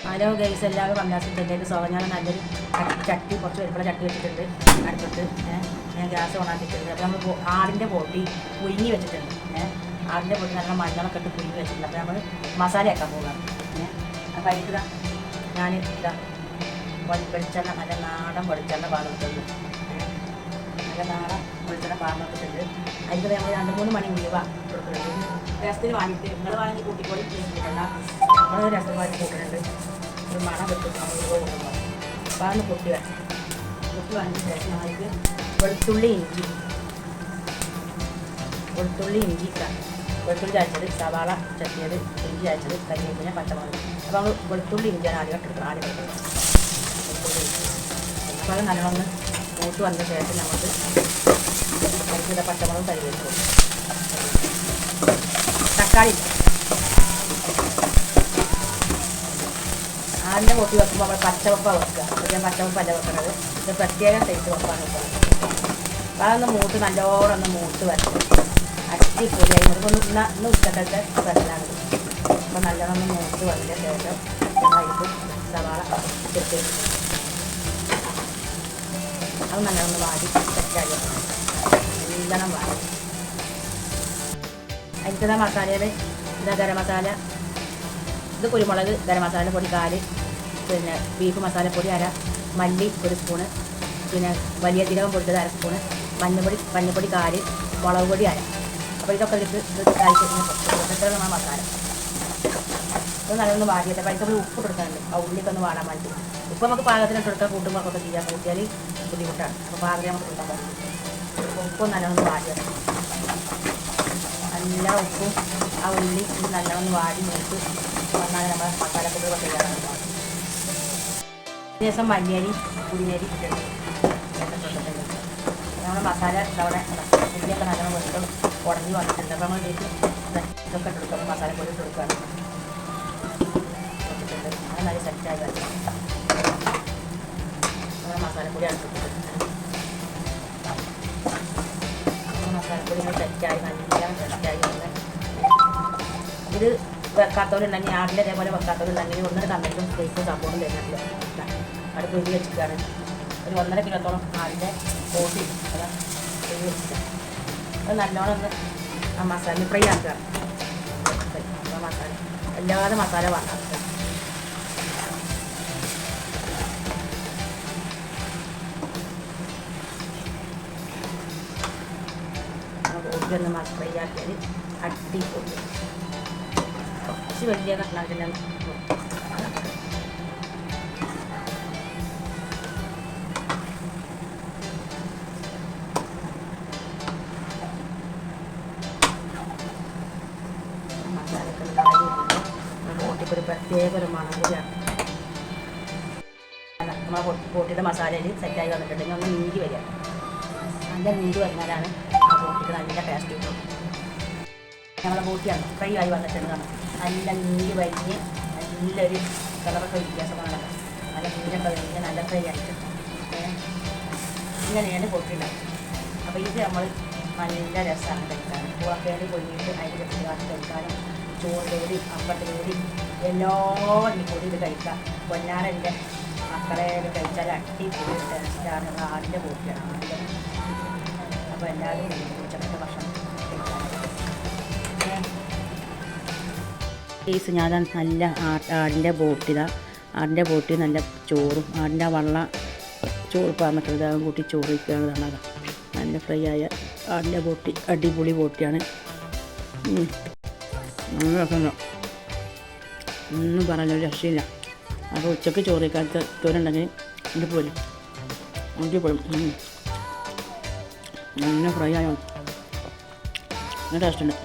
Hello guys, എല്ലാവരും വന്നാസിൻ്റെ സ്വാഗതം. നല്ലൊരു ചട്ടി കുറച്ച് വലിപ്പുള്ള ചട്ടി വെച്ചിട്ടുണ്ട് അടുത്തിട്ട്. ഞാൻ ഗ്യാസ് ഓണാക്കിയിട്ടുണ്ട്. അപ്പോൾ നമ്മൾ ആടിൻ്റെ ബോട്ടി പുഴുങ്ങി വെച്ചിട്ടുണ്ട്. ആടിൻ്റെ ബോട്ടി നല്ല മഞ്ഞളൊക്കെ ഇട്ട് പുഴുങ്ങി വെച്ചിട്ടുണ്ട്. അപ്പോൾ നമ്മൾ മസാല ആക്കാൻ പോകാം. അപ്പോൾ അതിൽ ഞാൻ ഇതാ വെളിച്ചെണ്ണ, നല്ല നാടൻ വെളിച്ചെണ്ണ പാർന്നിട്ടുണ്ട്. നല്ല നാടൻ വെളിച്ചെണ്ണ പാർന്നിട്ടുണ്ട്. അതിൽ നമ്മൾ 2-3 മണി ഉലുവ കൊടുക്കുന്നുണ്ട്. രസത്തിന് വാങ്ങിയിട്ട് നിങ്ങൾ വാങ്ങി കൂട്ടിക്കോളി ചെയ്തിട്ടില്ല. നമ്മൾ രസത്തിന് വാങ്ങി കൂട്ടുന്നുണ്ട്. ഒരു മണം കിട്ടും നമ്മൾ ഉലുവ കൊടുക്കുമ്പോൾ. അപ്പോൾ അതൊന്ന് പൊട്ടി വാങ്ങിയ ശേഷം അതിലേക്ക് വെളുത്തുള്ളി ഇഞ്ചി വെളുത്തുള്ളി ചായച്ചത്, സവാള ചട്ടിയത്, ഇഞ്ചി ചായച്ചത്, കരിവേപ്പില, പച്ചമുളക്. അപ്പോൾ നമ്മൾ വെളുത്തുള്ളി ഇഞ്ചിയാണ് ആദ്യം എടുക്കുന്നത്. വെളുത്തുള്ളി ഇഞ്ചി അപ്പോൾ അത് നല്ലോണം മൂത്ത് വന്ന ശേഷം നമുക്ക് കരിവേപ്പില, പച്ചമുളകും കരിവേപ്പില, തക്കാളി. ആടിൻ്റെ പൊട്ടി വെക്കുമ്പോൾ നമ്മൾ പച്ചവെപ്പാണ് വെക്കുക. ഞാൻ പച്ചവെപ്പല്ല വെക്കുന്നത്. ഇത് പ്രത്യേക സൈസ് വെപ്പാണ് വെക്കുന്നത്. അപ്പോൾ അതൊന്ന് മൂത്ത് നല്ലോണം ഒന്ന് മൂത്ത് വരണം. അടിപൊളിയായി ഇന്ന് ഉച്ചക്കത്തെ സ്പെഷ്യലാണ്. അപ്പോൾ നല്ലോണം ഒന്ന് മൂത്ത് വന്നതിന് ശേഷം അതിലേക്ക് സവാള ഇട്ട് അത് നല്ലോണം വാടി സെറ്റാക്കി നല്ലോണം വാടി. അതിൻ്റെ മസാലയിൽ ഇതാ ഗരം മസാല, ഇത് കുരുമുളക്, ഗരം മസാല പൊടി 4, പിന്നെ ബീഫ് മസാലപ്പൊടി 1/2, മല്ലി 1 സ്പൂണ്, പിന്നെ വലിയ ജീരകം പൊടിച്ചത് 1 സ്പൂണ്, മഞ്ഞൾപ്പൊടി 4, മുളക് പൊടി 1/2. അപ്പോൾ ഇതൊക്കെ ഇത് കഴിച്ചിട്ട് നമ്മൾ മസാല ഇത് നല്ലൊന്ന് വാടിയിട്ട്. അപ്പോൾ അതിൽ ഉപ്പ് കൊടുക്കാനുണ്ട്. ആ ഉള്ളിക്കൊന്ന് വാടാൻ വേണ്ടി ഉപ്പ് നമുക്ക് പാകത്തിനിട്ട് കൊടുക്കാൻ കൂട്ടുമ്പോഴൊക്കെ ചെയ്യാൻ കൂട്ടിയാൽ ബുദ്ധിമുട്ടാണ്. അപ്പോൾ പാകത്തിന് നമുക്ക് കൊടുക്കാൻ പറ്റും. ഉപ്പ് നല്ലൊന്ന് വാടിയിട്ട് നല്ല ഉപ്പും ആ ഉള്ളി ഇത് നല്ലോണം വാടി മൂത്ത് വന്നാൽ നമ്മൾ മസാലപ്പൊടി തയ്യാറാണ്. ദിവസം മല്ലിയരി പുളിയരി ഇട്ടിട്ടുണ്ട്. നമ്മുടെ മസാല അവിടെ ഉള്ളിയൊക്കെ നല്ലോണം വെള്ളം ഉടഞ്ഞ് വന്നിട്ടുണ്ട്. അപ്പോൾ നമ്മൾ ഇതിലേക്ക് ഇതൊക്കെ ഇട്ടെടുക്കും. മസാലപ്പൊടി ഇട്ട് കൊടുക്കുകയാണ്. അത് നല്ല സെറ്റായി വരും. നമ്മുടെ മസാലപ്പൊടി അടുത്തിട്ടുണ്ട്. മസാലപ്പൊടി സെറ്റായി നല്ല സെറ്റായി വന്ന് ഇത് വെക്കാത്തവരുണ്ടെങ്കിൽ ആടിൻ്റെ അതേപോലെ വെക്കാത്തവരുണ്ടെങ്കിൽ 1.5 കമ്പിനും കേക്കും സംഭവം തരുന്നില്ല. അത് പൊരി വെച്ചിട്ടാണ് ഒരു 1.5 കിലോത്തോളം ആടിൻ്റെ ബോട്ടി പൊരി വെച്ചിട്ട് അത് നല്ലോണം ഒന്ന് ആ മസാല ഫ്രൈ ആക്കുക. മസാല അല്ലാതെ മസാല വേണ്ട. ബോട്ടി ഒന്ന് ഫ്രൈ ആക്കിയാൽ അടിപൊളി. കുറച്ച് വലിയ കഷ്ണത്തിൻ്റെ മസാലയൊക്കെ ബോട്ടിക്ക് ഒരു പ്രത്യേക ഒരു മണം കൂടിയാണ്. നമ്മളെ ബോട്ടിയുടെ മസാലയിൽ സെറ്റായി വന്നിട്ടുണ്ടെങ്കിൽ ഒന്ന് നീര് വരിക. നല്ല നീര് വന്നാലാണ് ആ ബോട്ടിക്ക് നല്ല ടേസ്റ്റ് കിട്ടും. നമ്മളെ ബോട്ടിയാണ് ഫ്രൈ ആയി വന്നിട്ടുണ്ട്. നല്ല നീര് വരിഞ്ഞ് നല്ലൊരു കളറൊക്കെ വ്യത്യാസമാണ്. നല്ല നീരൊക്കെ വരിഞ്ഞ് നല്ല ഫ്രൈ ആയിട്ട് ഇങ്ങനെയാണ് ബോട്ടിയുണ്ടാവും. അപ്പോൾ ഇത് നമ്മൾ നല്ല രസമാണ് കഴിക്കാൻ. പൂവാക്കേണ്ടി പൊഴിഞ്ഞിട്ട് അതിൽ കെട്ടിക്കാട്ട് കഴിക്കാനും ചോറിലൂടി അപ്പത്തിലൂടി എല്ലാവരും കൂടി ഇത് കഴിക്കാം. പൊന്നാരൻ്റെ മക്കളെ കഴിച്ചാൽ അടിപൊളി ടേസ്റ്റാണ്. ആടിൻ്റെ ബോട്ടിയാണ് ആടിൻ്റെ. അപ്പോൾ എല്ലാവരും ഉച്ചക്കത്തെ ഭക്ഷണം പീസ് ഞാൻ നല്ല ആടിൻ്റെ ആടിൻ്റെ ബോട്ടി നല്ല ചോറും ആടിൻ്റെ വള്ള ചോറ് പറഞ്ഞിട്ടുള്ളത് അതും കൂട്ടി ചോറ് വയ്ക്കുകയാണ്. നല്ല ഫ്രൈ ആയ ആടിൻ്റെ ബോട്ടി അടിപൊളി ബോട്ടിയാണ്. നല്ല രസമുണ്ടോ ഒന്നും പറഞ്ഞൊരു രക്ഷയില്ല. അപ്പോൾ ഉച്ചക്ക് ചോറ് വയ്ക്കാത്ത തോരുണ്ടെങ്കിൽ ഇത് പോലും അടിപൊളി നല്ല ഫ്രൈ ആയോ നല്ല ടേസ്റ്റ് ഉണ്ട്.